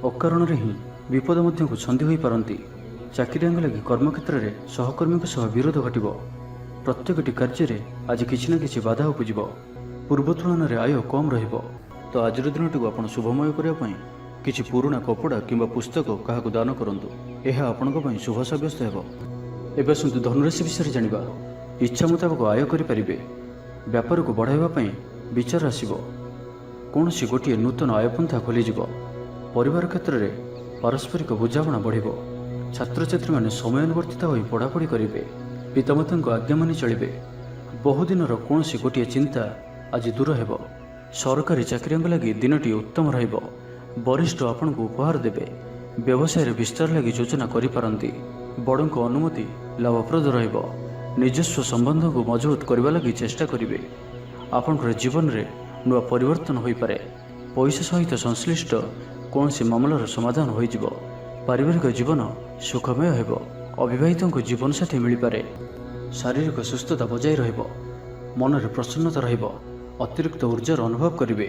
ଅକାରଣରେ ହିଁ ବିପଦ ମଧ୍ୟକୁ ଛନ୍ଦି ହୋଇପାରନ୍ତି। ଚାକିରିଆଙ୍କ ଲାଗି କର୍ମକ୍ଷେତ୍ରରେ ସହକର୍ମୀଙ୍କ ସହ ବିରୋଧ ଘଟିବ। ପ୍ରତ୍ୟେକଟି କାର୍ଯ୍ୟରେ ଆଜି କିଛି ନା କିଛି ବାଧା ଉପୁଜିବ। ପୂର୍ବ ତୁଳନାରେ ଆୟ କମ୍ ରହିବ। ତ ଆଜିର ଦିନଟିକୁ ଆପଣ ଶୁଭମୟ କରିବା ପାଇଁ କିଛି ପୁରୁଣା କପଡ଼ା କିମ୍ବା ପୁସ୍ତକ କାହାକୁ ଦାନ କରନ୍ତୁ। ଏହା ଆପଣଙ୍କ ପାଇଁ ଶୁଭ ସାବ୍ୟସ୍ତ ହେବ। ଏବେ ଆସନ୍ତୁ ଧନୁରାଶି ବିଷୟରେ ଜାଣିବା। ଇଚ୍ଛା ମୁତାବକ ଆୟ କରିପାରିବେ। ବ୍ୟାପାରକୁ ବଢ଼ାଇବା ପାଇଁ ବିଚାର ଆସିବ। କୌଣସି ଗୋଟିଏ ନୂତନ ଆୟପନ୍ଥା ଖୋଲିଯିବ। ପରିବାର କ୍ଷେତ୍ରରେ ପାରସ୍ପରିକ ବୁଝାମଣା ବଢ଼ିବ। ଛାତ୍ରଛାତ୍ରୀମାନେ ସମୟାନୁବର୍ତ୍ତିତ ହୋଇ ପଢ଼ାପଢ଼ି କରିବେ। ପିତାମାତାଙ୍କ ଆଜ୍ଞା ମାନି ଚଳିବେ। ବହୁଦିନର କୌଣସି ଗୋଟିଏ ଚିନ୍ତା ଆଜି ଦୂର ହେବ। ସରକାରୀ ଚାକିରିଆଙ୍କ ଲାଗି ଦିନଟି ଉତ୍ତମ ରହିବ। ବରିଷ୍ଠ ଆପଣଙ୍କୁ ଉପହାର ଦେବେ। ବ୍ୟବସାୟରେ ବିସ୍ତାର ଲାଗି ଯୋଜନା କରିପାରନ୍ତି। ବଡ଼ଙ୍କ ଅନୁମତି ଲାଭପ୍ରଦ ରହିବ। ନିଜସ୍ୱ ସମ୍ବନ୍ଧକୁ ମଜବୁତ କରିବା ଲାଗି ଚେଷ୍ଟା କରିବେ। ଆପଣଙ୍କର ଜୀବନରେ ନୂଆ ପରିବର୍ତ୍ତନ ହୋଇପାରେ। ପଇସା ସହିତ ସଂଶ୍ଳିଷ୍ଟ କୌଣସି ମାମଲାର ସମାଧାନ ହୋଇଯିବ। ପାରିବାରିକ ଜୀବନ ସୁଖମୟ ହେବ। ଅବିବାହିତଙ୍କୁ ଜୀବନସାଥୀ ମିଳିପାରେ। ଶାରୀରିକ ସୁସ୍ଥତା ବଜାୟ ରହିବ। ମନରେ ପ୍ରସନ୍ନତା ରହିବ। ଅତିରିକ୍ତ ଉର୍ଜାର ଅନୁଭବ କରିବେ।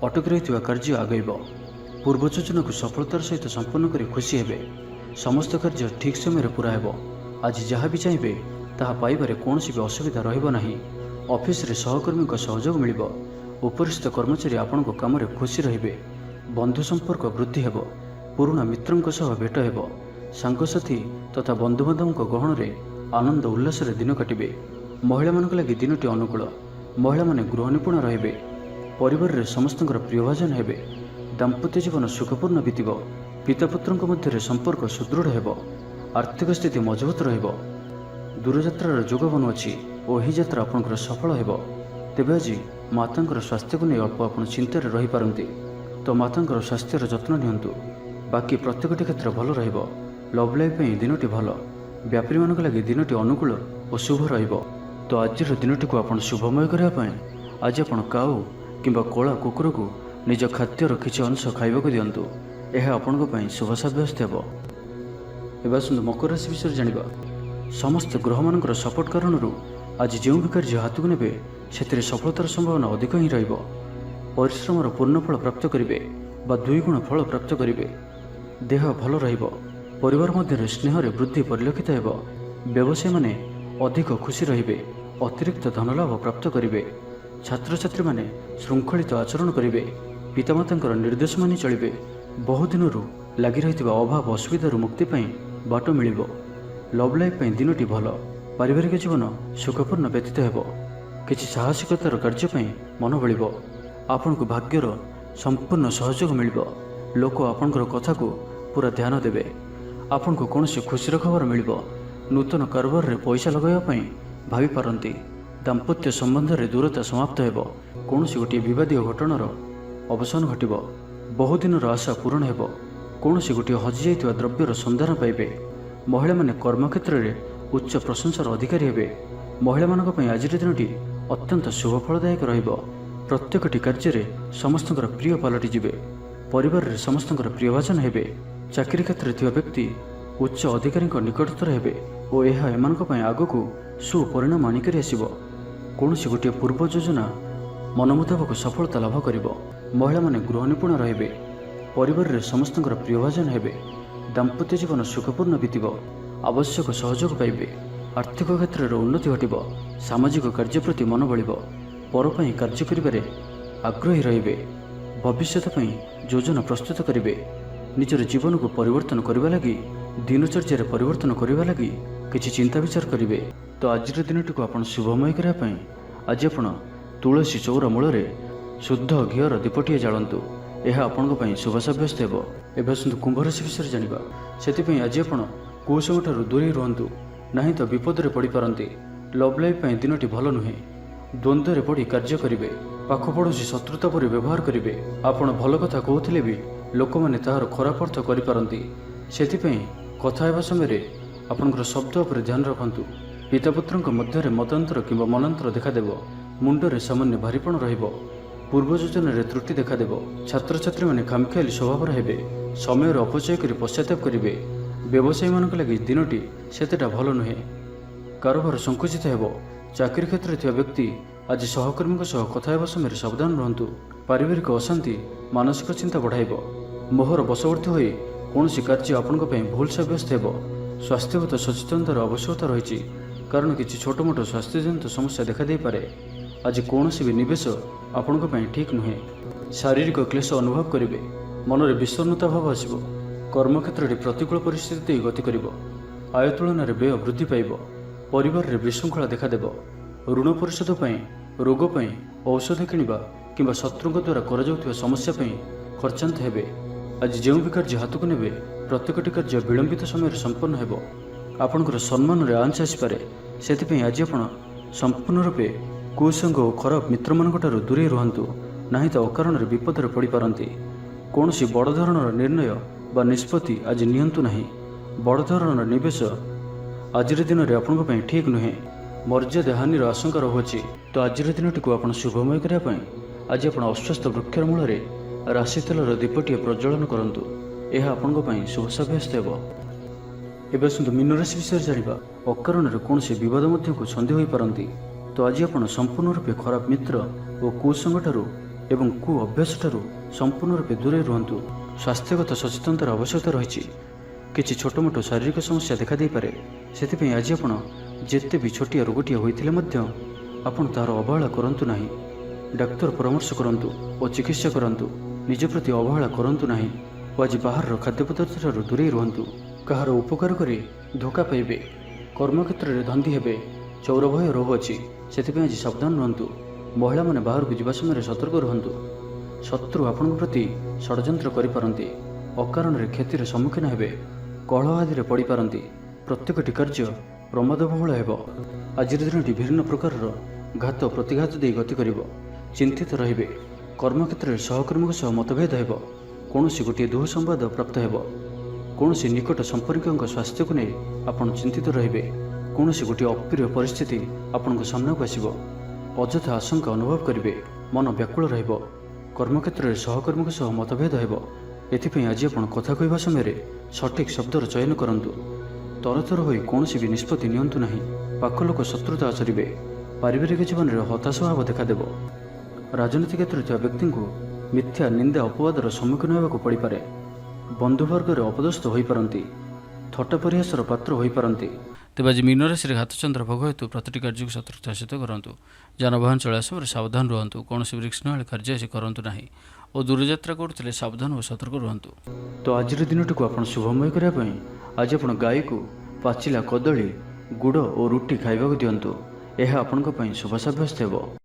ଅଟକି ରହିଥିବା କାର୍ଯ୍ୟ ଆଗେଇବ। ପୂର୍ବ ଯୋଜନାକୁ ସଫଳତାର ସହିତ ସମ୍ପନ୍ନ କରି ଖୁସି ହେବେ। ସମସ୍ତ କାର୍ଯ୍ୟ ଠିକ୍ ସମୟରେ ପୁରା ହେବ। ଆଜି ଯାହା ବି ଚାହିଁବେ ତାହା ପାଇବାରେ କୌଣସି ବି ଅସୁବିଧା ରହିବ ନାହିଁ। ଅଫିସରେ ସହକର୍ମୀଙ୍କ ସହଯୋଗ ମିଳିବ। ଉପରିସ୍ଥ କର୍ମଚାରୀ ଆପଣଙ୍କ କାମରେ ଖୁସି ରହିବେ। ବନ୍ଧୁ ସମ୍ପର୍କ ବୃଦ୍ଧି ହେବ। ପୁରୁଣା ମିତ୍ରଙ୍କ ସହ ଭେଟ ହେବ। ସାଙ୍ଗସାଥି ତଥା ବନ୍ଧୁବାନ୍ଧବଙ୍କ ଗହଣରେ ଆନନ୍ଦ ଉଲ୍ଲାସରେ ଦିନ କାଟିବେ। ମହିଳାମାନଙ୍କ ଲାଗି ଦିନଟି ଅନୁକୂଳ। ମହିଳାମାନେ ଗୃହ ନିପୁଣ ରହିବେ। ପରିବାରରେ ସମସ୍ତଙ୍କର ପ୍ରିୟଭାଜନ ହେବେ। ଦାମ୍ପତ୍ୟ ଜୀବନ ସୁଖପୂର୍ଣ୍ଣ ବିତିବ। ପିତାପୁତ୍ରଙ୍କ ମଧ୍ୟରେ ସମ୍ପର୍କ ସୁଦୃଢ଼ ହେବ। ଆର୍ଥିକ ସ୍ଥିତି ମଜବୁତ ରହିବ। ଦୂରଯାତ୍ରାର ଯୋଗ ବନୁଅଛି ଓ ଏହି ଯାତ୍ରା ଆପଣଙ୍କର ସଫଳ ହେବ। ତେବେ ଆଜି ମାତାଙ୍କର ସ୍ୱାସ୍ଥ୍ୟକୁ ନେଇ ଅଳ୍ପ ଆପଣ ଚିନ୍ତାରେ ରହିପାରନ୍ତି। ତ ମାତାଙ୍କର ସ୍ୱାସ୍ଥ୍ୟର ଯତ୍ନ ନିଅନ୍ତୁ। ବାକି ପ୍ରତ୍ୟେକଟି କ୍ଷେତ୍ର ଭଲ ରହିବ। ଲଭ୍ ଲାଇଫ୍ ପାଇଁ ଦିନଟି ଭଲ। ବ୍ୟାପାରୀମାନଙ୍କ ଲାଗି ଦିନଟି ଅନୁକୂଳ ଓ ଶୁଭ ରହିବ। ତ ଆଜିର ଦିନଟିକୁ ଆପଣ ଶୁଭମୟ କରିବା ପାଇଁ ଆଜି ଆପଣ କାଉ କିମ୍ବା କଳା କୁକୁରକୁ ନିଜ ଖାଦ୍ୟର କିଛି ଅଂଶ ଖାଇବାକୁ ଦିଅନ୍ତୁ। ଏହା ଆପଣଙ୍କ ପାଇଁ ଶୁଭ ସାବ୍ୟସ୍ତ ହେବ। ଏବେ ଆସନ୍ତୁ ମକର ରାଶି ବିଷୟରେ ଜାଣିବା। ସମସ୍ତ ଗ୍ରହମାନଙ୍କର ସପୋର୍ଟ କାରଣରୁ ଆଜି ଯେଉଁ ବି କାର୍ଯ୍ୟ ହାତକୁ ନେବେ ସେଥିରେ ସଫଳତାର ସମ୍ଭାବନା ଅଧିକ ହିଁ ରହିବ। ପରିଶ୍ରମର ପୂର୍ଣ୍ଣ ଫଳ ପ୍ରାପ୍ତ କରିବେ ବା 2 ଗୁଣ ଫଳ ପ୍ରାପ୍ତ କରିବେ। ଦେହ ଭଲ ରହିବ। ପରିବାର ମଧ୍ୟରେ ସ୍ନେହରେ ବୃଦ୍ଧି ପରିଲକ୍ଷିତ ହେବ। ବ୍ୟବସାୟୀମାନେ ଅଧିକ ଖୁସି ରହିବେ। ଅତିରିକ୍ତ ଧନଲାଭ ପ୍ରାପ୍ତ କରିବେ। ଛାତ୍ରଛାତ୍ରୀମାନେ ଶୃଙ୍ଖଳିତ ଆଚରଣ କରିବେ। ପିତାମାତାଙ୍କର ନିର୍ଦ୍ଦେଶ ମାନି ଚଳିବେ। ବହୁଦିନରୁ ଲାଗି ରହିଥିବା ଅଭାବ ଅସୁବିଧାରୁ ମୁକ୍ତି ପାଇଁ ବାଟ ମିଳିବ। ଲଭ୍ ଲାଇଫ୍ ପାଇଁ ଦିନଟି ଭଲ। ପାରିବାରିକ ଜୀବନ ସୁଖପୂର୍ଣ୍ଣ ବ୍ୟତୀତ ହେବ। କିଛି ସାହସିକତାର କାର୍ଯ୍ୟ ପାଇଁ ମନ ବଳିବ। ଆପଣଙ୍କୁ ଭାଗ୍ୟର ସମ୍ପୂର୍ଣ୍ଣ ସହଯୋଗ ମିଳିବ। ଲୋକ ଆପଣଙ୍କର କଥାକୁ ପୁରା ଧ୍ୟାନ ଦେବେ। ଆପଣଙ୍କୁ କୌଣସି ଖୁସିର ଖବର ମିଳିବ। ନୂତନ କାରବାରରେ ପଇସା ଲଗାଇବା ପାଇଁ ଭାବିପାରନ୍ତି। ଦାମ୍ପତ୍ୟ ସମ୍ବନ୍ଧରେ ଦୂରତା ସମାପ୍ତ ହେବ। କୌଣସି ଗୋଟିଏ ବିବାଦୀୟ ଘଟଣାର ଅବସାନ ଘଟିବ। ବହୁଦିନର ଆଶା ପୂରଣ ହେବ। କୌଣସି ଗୋଟିଏ ହଜିଯାଇଥିବା ଦ୍ରବ୍ୟର ସନ୍ଧାନ ପାଇବେ। ମହିଳାମାନେ କର୍ମକ୍ଷେତ୍ରରେ ଉଚ୍ଚ ପ୍ରଶଂସାର ଅଧିକାରୀ ହେବେ। ମହିଳାମାନଙ୍କ ପାଇଁ ଆଜିର ଦିନଟି ଅତ୍ୟନ୍ତ ଶୁଭ ଫଳଦାୟକ ରହିବ। ପ୍ରତ୍ୟେକଟି କାର୍ଯ୍ୟରେ ସମସ୍ତଙ୍କର ପ୍ରିୟ ପାଲଟିଯିବେ। ପରିବାରରେ ସମସ୍ତଙ୍କର ପ୍ରିୟଭାଜନ ହେବେ। ଚାକିରି କ୍ଷେତ୍ରରେ ଥିବା ବ୍ୟକ୍ତି ଉଚ୍ଚ ଅଧିକାରୀଙ୍କ ନିକଟତର ହେବେ ଓ ଏହା ଏମାନଙ୍କ ପାଇଁ ଆଗକୁ ସୁପରିଣାମ ଆଣିକରି ଆସିବ। କୌଣସି ଗୋଟିଏ ପୂର୍ବ ଯୋଜନା ମନ ମୁତାବକ ସଫଳତା ଲାଭ କରିବ। ମହିଳାମାନେ ଗୃହ ନିପୁଣ ରହିବେ। ପରିବାରରେ ସମସ୍ତଙ୍କର ପ୍ରିୟଭାଜନ ହେବେ। ଦାମ୍ପତ୍ୟ ଜୀବନ ସୁଖପୂର୍ଣ୍ଣ ବିତିବ। ଆବଶ୍ୟକ ସହଯୋଗ ପାଇବେ। ଆର୍ଥିକ କ୍ଷେତ୍ରରେ ଉନ୍ନତି ଘଟିବ। ସାମାଜିକ କାର୍ଯ୍ୟ ପ୍ରତି ମନ ବଳିବ। ପର ପାଇଁ କାର୍ଯ୍ୟ କରିବାରେ ଆଗ୍ରହୀ ରହିବେ। ଭବିଷ୍ୟତ ପାଇଁ ଯୋଜନା ପ୍ରସ୍ତୁତ କରିବେ। ନିଜର ଜୀବନକୁ ପରିବର୍ତ୍ତନ କରିବା ଲାଗି, ଦିନଚର୍ଯ୍ୟାରେ ପରିବର୍ତ୍ତନ କରିବା ଲାଗି କିଛି ଚିନ୍ତା ବିଚାର କରିବେ। ତ ଆଜିର ଦିନଟିକୁ ଆପଣ ଶୁଭମୟ କରିବା ପାଇଁ ଆଜି ଆପଣ ତୁଳସୀ ଚଉରା ମୂଳରେ ଶୁଦ୍ଧ ଘିଅର ଦୀପଟିଏ ଜାଳନ୍ତୁ। ଏହା ଆପଣଙ୍କ ପାଇଁ ଶୁଭ ସାବ୍ୟସ୍ତ ହେବ। ଏବେ ଆସନ୍ତୁ କୁମ୍ଭ ରାଶି ବିଷୟରେ ଜାଣିବା। ସେଥିପାଇଁ ଆଜି ଆପଣ କୁସଙ୍ଗଠାରୁ ଦୂରେଇ ରୁହନ୍ତୁ, ନାହିଁ ତ ବିପଦରେ ପଡ଼ିପାରନ୍ତି। ଲଭ୍ ଲାଇଫ୍ ପାଇଁ ଦିନଟି ଭଲ ନୁହେଁ। ଦ୍ୱନ୍ଦ୍ୱରେ ପଡ଼ି କାର୍ଯ୍ୟ କରିବେ। ପାଖ ପଡ଼ୋଶୀ ଶତ୍ରୁତା ପରି ବ୍ୟବହାର କରିବେ। ଆପଣ ଭଲ କଥା କହୁଥିଲେ ବି ଲୋକମାନେ ତାହାର ଖରାପ ଅର୍ଥ କରିପାରନ୍ତି। ସେଥିପାଇଁ କଥା ହେବା ସମୟରେ ଆପଣଙ୍କର ଶବ୍ଦ ଉପରେ ଧ୍ୟାନ ରଖନ୍ତୁ। ପିତାପୁତ୍ରଙ୍କ ମଧ୍ୟରେ ମତାନ୍ତର କିମ୍ବା ମନାନ୍ତର ଦେଖାଦେବ। ମୁଣ୍ଡରେ ସାମାନ୍ୟ ଭାରିପଣ ରହିବ। ପୂର୍ବ ଯୋଜନାରେ ତ୍ରୁଟି ଦେଖାଦେବ। ଛାତ୍ରଛାତ୍ରୀମାନେ ଖାମଖିଆଲି ସ୍ୱଭାବର ହେବେ। ସମୟର ଅପଚୟ କରି ପଶ୍ଚାତାପ କରିବେ। ବ୍ୟବସାୟୀମାନଙ୍କ ଲାଗି ଦିନଟି ସେତେଟା ଭଲ ନୁହେଁ। କାରବାର ସଂକୁଚିତ ହେବ। ଚାକିରି କ୍ଷେତ୍ରରେ ଥିବା ବ୍ୟକ୍ତି ଆଜି ସହକର୍ମୀଙ୍କ ସହ କଥା ହେବା ସମୟରେ ସାବଧାନ ରୁହନ୍ତୁ। ପାରିବାରିକ ଅଶାନ୍ତି ମାନସିକ ଚିନ୍ତା ବଢ଼ାଇବ। ମୋହର ବଶବର୍ତ୍ତୀ ହୋଇ କୌଣସି କାର୍ଯ୍ୟ ଆପଣଙ୍କ ପାଇଁ ଭୁଲ ସାବ୍ୟସ୍ତ ହେବ। ସ୍ୱାସ୍ଥ୍ୟଗତ ସଚେତନତାର ଆବଶ୍ୟକତା ରହିଛି, କାରଣ କିଛି ଛୋଟମୋଟ ସ୍ୱାସ୍ଥ୍ୟଜନିତ ସମସ୍ୟା ଦେଖାଦେଇପାରେ। ଆଜି କୌଣସି ବି ନିବେଶ ଆପଣଙ୍କ ପାଇଁ ଠିକ୍ ନୁହେଁ। ଶାରୀରିକ କ୍ଲେଶ ଅନୁଭବ କରିବେ। ମନରେ ବିଷଣ୍ଣତା ଭାବ ଆସିବ। କର୍ମକ୍ଷେତ୍ରରେ ପ୍ରତିକୂଳ ପରିସ୍ଥିତି ଦେଇ ଗତି କରିବ। ଆୟ ତୁଳନାରେ ବ୍ୟୟ ବୃଦ୍ଧି ପାଇବ। ପରିବାରରେ ବିଶୃଙ୍ଖଳା ଦେଖାଦେବ। ଋଣ ପରିଶୋଧ ପାଇଁ, ରୋଗ ପାଇଁ, ଔଷଧ କିଣିବା କିମ୍ବା ଶତ୍ରୁଙ୍କ ଦ୍ୱାରା କରାଯାଉଥିବା ସମସ୍ୟା ପାଇଁ ଖର୍ଚ୍ଚାନ୍ତ ହେବେ। ଆଜି ଯେଉଁ ବି କାର୍ଯ୍ୟ ହାତକୁ ନେବେ, ପ୍ରତ୍ୟେକଟି କାର୍ଯ୍ୟ ବିଳମ୍ବିତ ସମୟରେ ସମ୍ପନ୍ନ ହେବ। ଆପଣଙ୍କର ସମ୍ମାନରେ ଆଞ୍ଚ ଆସିପାରେ। ସେଥିପାଇଁ ଆଜି ଆପଣ ସମ୍ପୂର୍ଣ୍ଣ ରୂପେ କୁସଙ୍ଗ ଓ ଖରାପ ମିତ୍ରମାନଙ୍କଠାରୁ ଦୂରେଇ ରୁହନ୍ତୁ, ନାହିଁ ତ ଅକାରଣରେ ବିପଦରେ ପଡ଼ିପାରନ୍ତି। କୌଣସି ବଡ଼ ଧରଣର ନିର୍ଣ୍ଣୟ ବା ନିଷ୍ପତ୍ତି ଆଜି ନିଅନ୍ତୁ ନାହିଁ। ବଡ଼ ଧରଣର ନିବେଶ ଆଜିର ଦିନରେ ଆପଣଙ୍କ ପାଇଁ ଠିକ୍ ନୁହେଁ। ମର୍ଯ୍ୟାଦା ହାନିର ଆଶଙ୍କା ରହୁଅଛି। ତ ଆଜିର ଦିନଟିକୁ ଆପଣ ଶୁଭମୟ କରିବା ପାଇଁ ଆଜି ଆପଣ ଅଶ୍ୱସ୍ଥ ବୃକ୍ଷର ମୂଳରେ ରାଶି ତେଲର ଦୀପଟିଏ ପ୍ରଜ୍ୱଳନ କରନ୍ତୁ। ଏହା ଆପଣଙ୍କ ପାଇଁ ଶୁଭ ସାବ୍ୟସ୍ତ ହେବ। ଏବେ ଆସନ୍ତୁ ମୀନ ରାଶି ବିଷୟରେ ଜାଣିବା। ଅକାରଣରେ କୌଣସି ବିବାଦ ମଧ୍ୟକୁ ଛନ୍ଦି ହୋଇପାରନ୍ତି। ତ ଆଜି ଆପଣ ସମ୍ପୂର୍ଣ୍ଣ ରୂପେ ଖରାପ ମିତ୍ର ଓ କୁସଙ୍ଗଠାରୁ ଏବଂ କୁ ଅଭ୍ୟାସଠାରୁ ସମ୍ପୂର୍ଣ୍ଣ ରୂପେ ଦୂରେଇ ରୁହନ୍ତୁ। ସ୍ୱାସ୍ଥ୍ୟଗତ ସଚେତନତାର ଆବଶ୍ୟକତା ରହିଛି। କିଛି ଛୋଟମୋଟ ଶାରୀରିକ ସମସ୍ୟା ଦେଖାଦେଇପାରେ। ସେଥିପାଇଁ ଆଜି ଆପଣ ଯେତେ ବି ଛୋଟିଆ ରୋଗଟିଏ ହୋଇଥିଲେ ମଧ୍ୟ ଆପଣ ତାହାର ଅବହେଳା କରନ୍ତୁ ନାହିଁ। ଡାକ୍ତର ପରାମର୍ଶ କରନ୍ତୁ ଓ ଚିକିତ୍ସା କରନ୍ତୁ। ନିଜ ପ୍ରତି ଅବହେଳା କରନ୍ତୁ ନାହିଁ ଓ ଆଜି ବାହାରର ଖାଦ୍ୟପଦାର୍ଥଠାରୁ ଦୂରେଇ ରୁହନ୍ତୁ। କାହାର ଉପକାର କରି ଧୋକା ପାଇବେ। କର୍ମକ୍ଷେତ୍ରରେ ଧନ୍ଦୀ ହେବେ। ଚୌର ଭୟ ରହୁଅଛି। ସେଥିପାଇଁ ଆଜି ସାବଧାନ ରୁହନ୍ତୁ। ମହିଳାମାନେ ବାହାରକୁ ଯିବା ସମୟରେ ସତର୍କ ରୁହନ୍ତୁ। ଶତ୍ରୁ ଆପଣଙ୍କ ପ୍ରତି ଷଡ଼ଯନ୍ତ୍ର କରିପାରନ୍ତି। ଅକାରଣରେ କ୍ଷତିର ସମ୍ମୁଖୀନ ହେବେ। କଳହ ଆଦିରେ ପଡ଼ିପାରନ୍ତି। ପ୍ରତ୍ୟେକଟି କାର୍ଯ୍ୟ ପ୍ରମାଦବହୁଳ ହେବ। ଆଜିର ଦିନଟି ବିଭିନ୍ନ ପ୍ରକାରର ଘାତ ପ୍ରତିଘାତ ଦେଇ ଗତି କରିବ। ଚିନ୍ତିତ ରହିବେ। କର୍ମକ୍ଷେତ୍ରରେ ସହକର୍ମୀଙ୍କ ସହ ମତଭେଦ ହେବ। କୌଣସି ଗୋଟିଏ ଦୁଃସମ୍ବାଦ ପ୍ରାପ୍ତ ହେବ। କୌଣସି ନିକଟ ସମ୍ପର୍କୀୟଙ୍କ ସ୍ୱାସ୍ଥ୍ୟକୁ ନେଇ ଆପଣ ଚିନ୍ତିତ ରହିବେ। କୌଣସି ଗୋଟିଏ ଅପ୍ରିୟ ପରିସ୍ଥିତି ଆପଣଙ୍କ ସାମ୍ନାକୁ ଆସିବ। ଅଯଥା ଆଶଙ୍କା ଅନୁଭବ କରିବେ। ମନ ବ୍ୟାକୁଳ ରହିବ। କର୍ମକ୍ଷେତ୍ରରେ ସହକର୍ମୀଙ୍କ ସହ ମତଭେଦ ହେବ। ଏଥିପାଇଁ ଆଜି ଆପଣ କଥା କହିବା ସମୟରେ ସଠିକ୍ ଶବ୍ଦର ଚୟନ କରନ୍ତୁ। ତରତର ହୋଇ କୌଣସି ବି ନିଷ୍ପତ୍ତି ନିଅନ୍ତୁ ନାହିଁ। ପାଖ ଲୋକ ଶତ୍ରୁତା ଆଚରିବେ। ପାରିବାରିକ ଜୀବନରେ ହତାଶ ଭାବ ଦେଖାଦେବ। ରାଜନୀତି କ୍ଷେତ୍ରରେ ଥିବା ବ୍ୟକ୍ତିଙ୍କୁ ମିଥ୍ୟା ନିନ୍ଦା ଅପବାଦର ସମ୍ମୁଖୀନ ହେବାକୁ ପଡ଼ିପାରେ। ବନ୍ଧୁବର୍ଗରେ ଅପଦସ୍ଥ ହୋଇପାରନ୍ତି। ଥଟ୍ଟା ପରିହାସର ପାତ୍ର ହୋଇପାରନ୍ତି। ତେବେ ଆଜି ମୀନ ରାଶିରେ ଘାତଚନ୍ଦ୍ର ଭୋଗ ହେତୁ ପ୍ରତିଟି କାର୍ଯ୍ୟକୁ ସତର୍କତାର ସହିତ କରନ୍ତୁ। ଯାନବାହନ ଚଳାଇବା ସମୟରେ ସାବଧାନ ରୁହନ୍ତୁ। କୌଣସି ରିସ୍କ ନହେଲେ କାର୍ଯ୍ୟ ଆସି କରନ୍ତୁ ନାହିଁ ଓ ଦୂରଯାତ୍ରା କରୁଥିଲେ ସାବଧାନ ଓ ସତର୍କ ରୁହନ୍ତୁ। ତ ଆଜିର ଦିନଟିକୁ ଆପଣ ଶୁଭମୟ କରିବା ପାଇଁ ଆଜି ଆପଣ ଗାଈକୁ ପାଚିଲା କଦଳୀ, ଗୁଡ଼ ଓ ରୁଟି ଖାଇବାକୁ ଦିଅନ୍ତୁ। ଏହା ଆପଣଙ୍କ ପାଇଁ ଶୁଭ ସାବ୍ୟସ୍ତ ହେବ।